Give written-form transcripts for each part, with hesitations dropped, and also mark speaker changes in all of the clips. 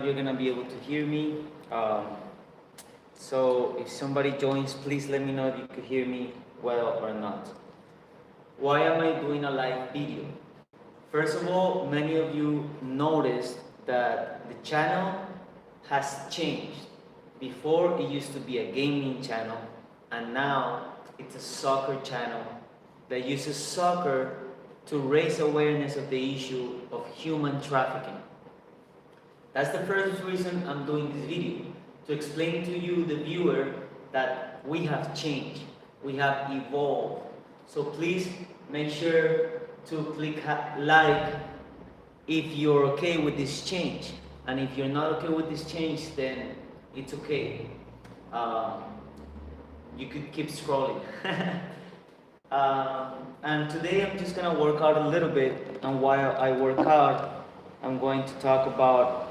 Speaker 1: you're gonna be able to hear me. So if somebody joins, please let me know if you could hear me well or not. Why am I doing a live video? First of all, many of you noticed that the channel has changed. Before it used to be a gaming channel, and now it's a soccer channel that uses soccer to raise awareness of the issue of human trafficking. That's the first reason I'm doing this video, to explain to you, the viewer, that we have changed, we have evolved. So please make sure to click like if you're okay with this change. And if you're not okay with this change, then it's okay. You could keep scrolling. And today I'm just gonna work out a little bit, and while I work out, I'm going to talk about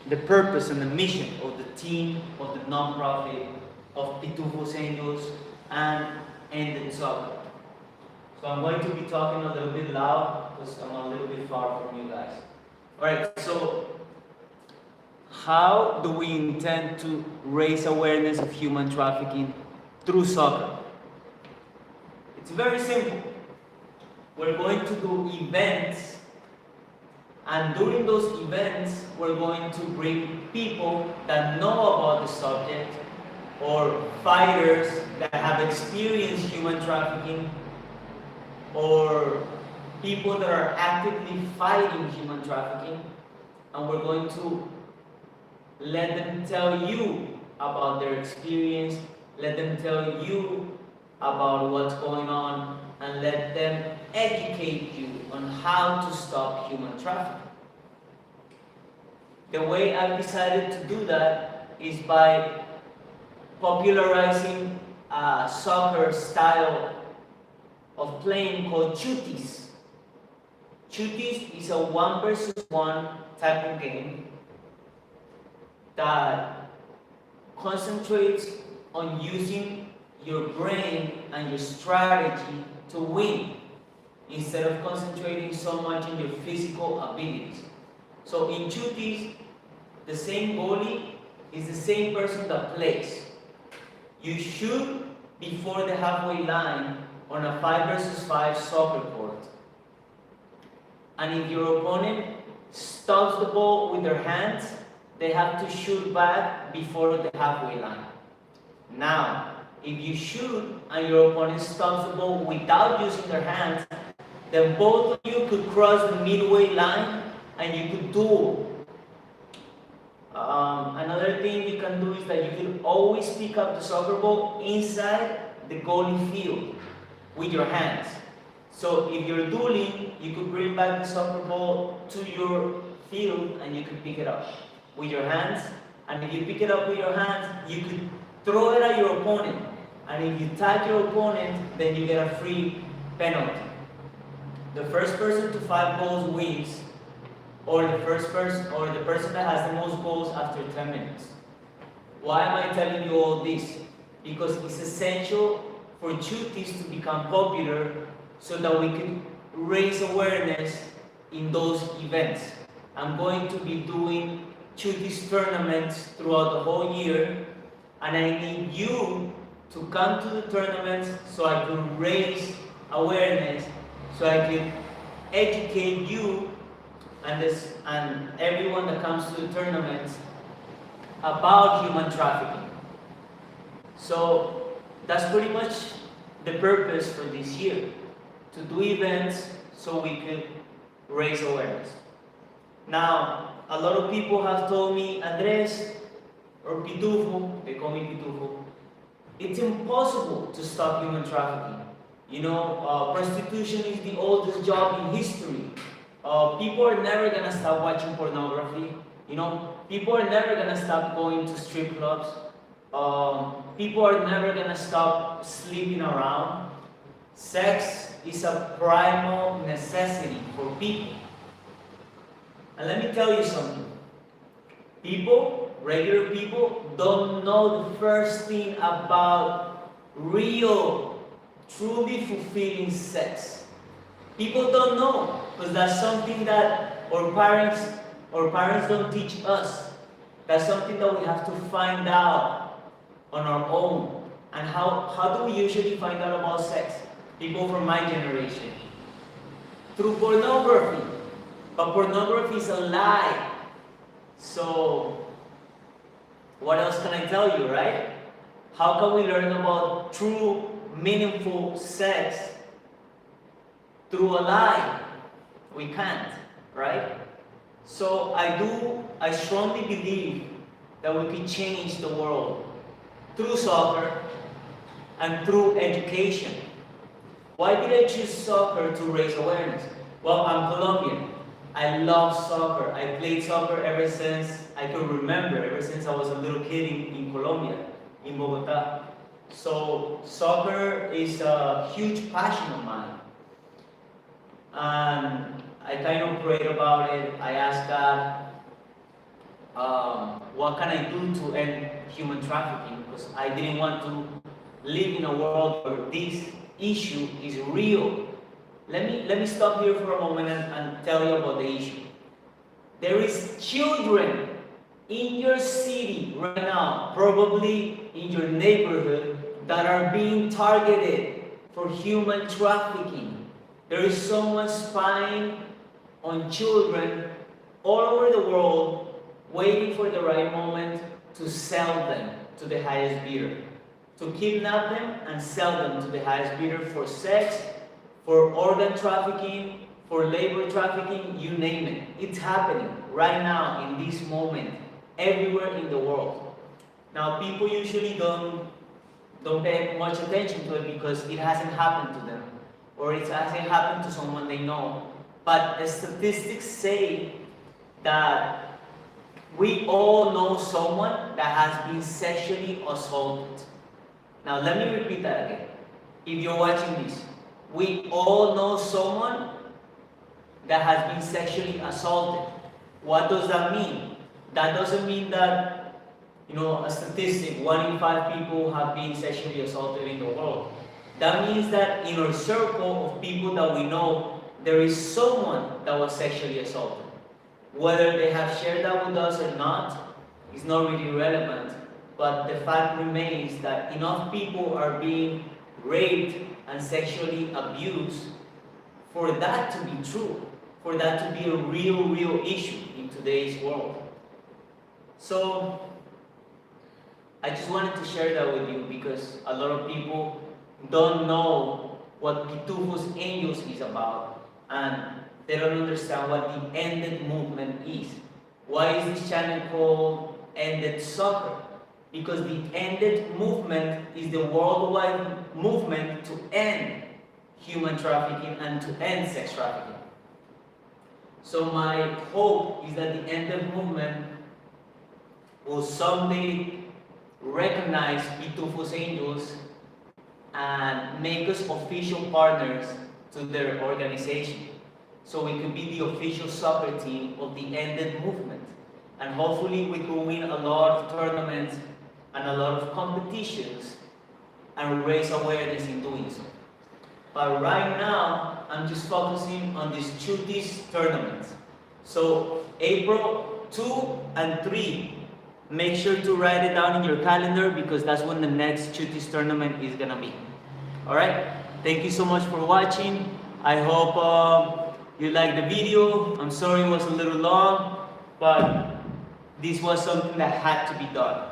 Speaker 1: the purpose and the mission of the team, of the non-profit, of Pitufos Angels, and Ended Soccer. So I'm going to be talking a little bit loud because I'm a little bit far from you guys. Alright, so how do we intend to raise awareness of human trafficking through soccer? It's very simple. We're going to do events, and during those events, we're going to bring people that know about the subject, or fighters that have experienced human trafficking, or people that are actively fighting human trafficking, and we're going to let them tell you about their experience, let them tell you about what's going on, and let them educate you on how to stop human trafficking. The way I've decided to do that is by popularizing a soccer style of playing called chutis. Chutis is a 1 versus 1 type of game that concentrates on using your brain and your strategy to win, instead of concentrating so much on your physical abilities. So in chutis, the same goalie is the same person that plays. You shoot before the halfway line on a 5 versus 5 soccer court. And if your opponent stops the ball with their hands, they have to shoot back before the halfway line. Now, if you shoot and your opponent stops the ball without using their hands, then both of you could cross the midway line and you could duel. Another thing you can do is that you can always pick up the soccer ball inside the goalie field with your hands. So if you're dueling, you could bring back the soccer ball to your field and you could pick it up with your hands. And if you pick it up with your hands, you could throw it at your opponent. And if you tag your opponent, then you get a free penalty. The first person to 5 goals wins, or the person that has the most goals after 10 minutes. Why am I telling you all this? Because it's essential for chutis to become popular so that we can raise awareness in those events. I'm going to be doing chutis tournaments throughout the whole year, and I need you to come to the tournaments so I can raise awareness, so I can educate you and everyone that comes to the tournaments about human trafficking. So that's pretty much the purpose for this year, to do events so we could raise awareness. Now, a lot of people have told me, Andres, or Pitufo, they call me Pitufo, it's impossible to stop human trafficking. You know, prostitution is the oldest job in history. People are never gonna stop watching pornography. You know, people are never gonna stop going to strip clubs. People are never gonna stop sleeping around. Sex is a primal necessity for people. And let me tell you something. People, regular people, don't know the first thing about real, truly fulfilling sex. People don't know, because that's something that our parents Our parents don't teach us. That's something that we have to find out on our own. And how do we usually find out about sex? People from my generation. Through pornography. But pornography is a lie. So, what else can I tell you, right? How can we learn about true, meaningful sex through a lie? We can't, right? So I strongly believe that we can change the world through soccer and through education. Why did I choose soccer to raise awareness? Well, I'm Colombian. I love soccer. I played soccer ever since I can remember, ever since I was a little kid in Colombia, in Bogota. So soccer is a huge passion of mine. And I kind of prayed about it. I asked God, what can I do to end human trafficking? Because I didn't want to live in a world where this issue is real. Let me stop here for a moment and tell you about the issue. There is children in your city right now, probably in your neighborhood, that are being targeted for human trafficking. There is someone spying on children all over the world, waiting for the right moment to sell them to the highest bidder, to kidnap them and sell them to the highest bidder for sex, for organ trafficking, for labor trafficking, you name it. It's happening right now in this moment, everywhere in the world. Now, people usually don't pay much attention to it because it hasn't happened to them, or it hasn't happened to someone they know. But the statistics say that we all know someone that has been sexually assaulted. Now, let me repeat that again. If you're watching this, we all know someone that has been sexually assaulted. What does that mean? That doesn't mean that, a statistic, 1 in 5 people have been sexually assaulted in the world. That means that in our circle of people that we know, there is someone that was sexually assaulted. Whether they have shared that with us or not is not really relevant, but the fact remains that enough people are being raped and sexually abused for that to be true, for that to be a real issue in today's world. So, I just wanted to share that with you because a lot of people don't know what Pitufos Angels is about, and they don't understand what the Ended movement is. Why is this channel called Ended Soccer? Because the Ended movement is the worldwide movement to end human trafficking and to end sex trafficking. So my hope is that the Ended movement will someday recognize Pitufos Angels and make us official partners to their organization. So we could be the official soccer team of the Ended movement. And hopefully we could win a lot of tournaments and a lot of competitions and raise awareness in doing so. But right now, I'm just focusing on these Chutis tournaments. So April 2 and 3, make sure to write it down in your calendar because that's when the next Chutis tournament is gonna be. Alright, thank you so much for watching. I hope you liked the video. I'm sorry it was a little long, but this was something that had to be done.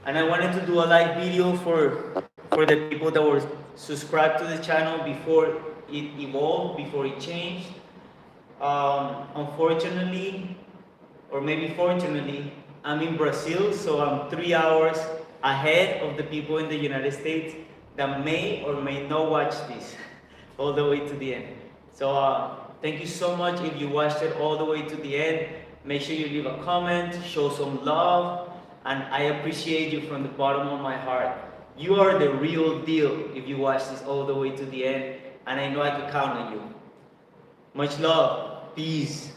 Speaker 1: And I wanted to do a live video for the people that were subscribed to the channel before it evolved, before it changed. Unfortunately, or maybe fortunately, I'm in Brazil, so I'm 3 hours ahead of the people in the United States that may or may not watch this all the way to the end. So thank you so much if you watched it all the way to the end. Make sure you leave a comment, show some love, and I appreciate you from the bottom of my heart. You are the real deal if you watch this all the way to the end, and I know I can count on you. Much love. Peace.